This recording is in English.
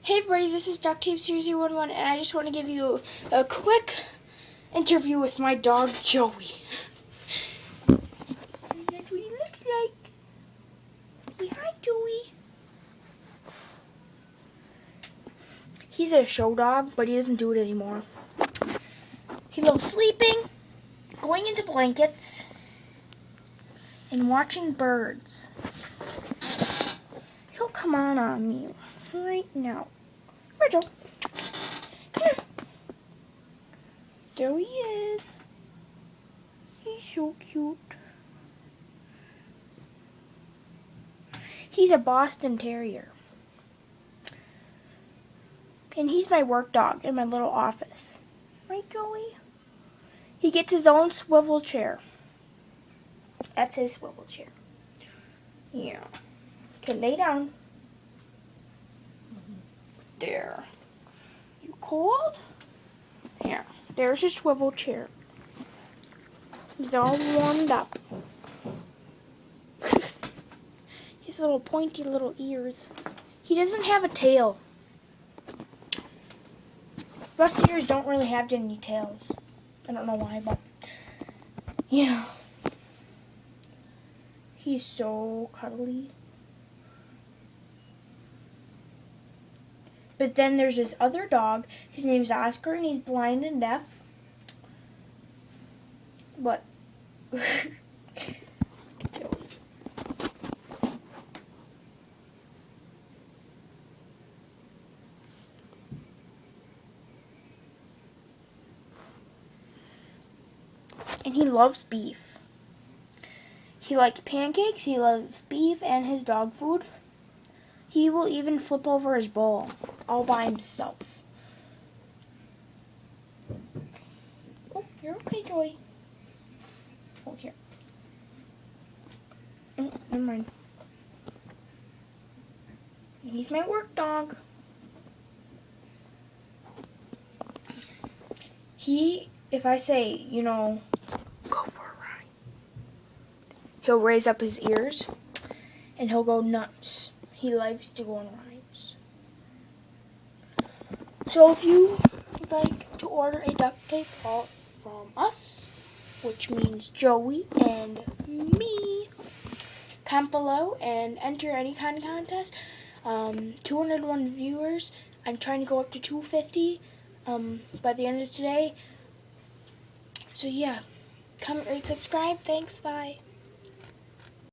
Hey everybody, this is DuckTape0011 and I just want to give you a quick interview with my dog Joey. That's what he looks like. Say hi, Joey. He's a show dog, but he doesn't do it anymore. He loves sleeping, going into blankets, and watching birds. He'll come on me right now. Come here, Joe. Come here. There he is. He's so cute. He's a Boston Terrier. And he's my work dog in my little office. Right, Joey? He gets his own swivel chair. That's his swivel chair. Yeah. Okay, lay down. There. You cold? Yeah. There's his swivel chair. He's all warmed up. His little pointy little ears. He doesn't have a tail. Musketeers don't really have any tails. I don't know why, but yeah. He's so cuddly. But then there's this other dog. His name's Oscar, and he's blind and deaf. But and he loves beef. He likes pancakes, he loves beef and his dog food. He will even flip over his bowl all by himself. Oh, you're okay, Joey. Oh, here. Oh, never mind. He's my work dog. If I say, go for a ride, he'll raise up his ears and he'll go nuts. He likes to go on rides. So if you would like to order a duct tape ball from us, which means Joey and me, comment below and enter any kind of contest. 201 viewers. I'm trying to go up to 250 by the end of today. So yeah, comment, rate, subscribe. Thanks, bye.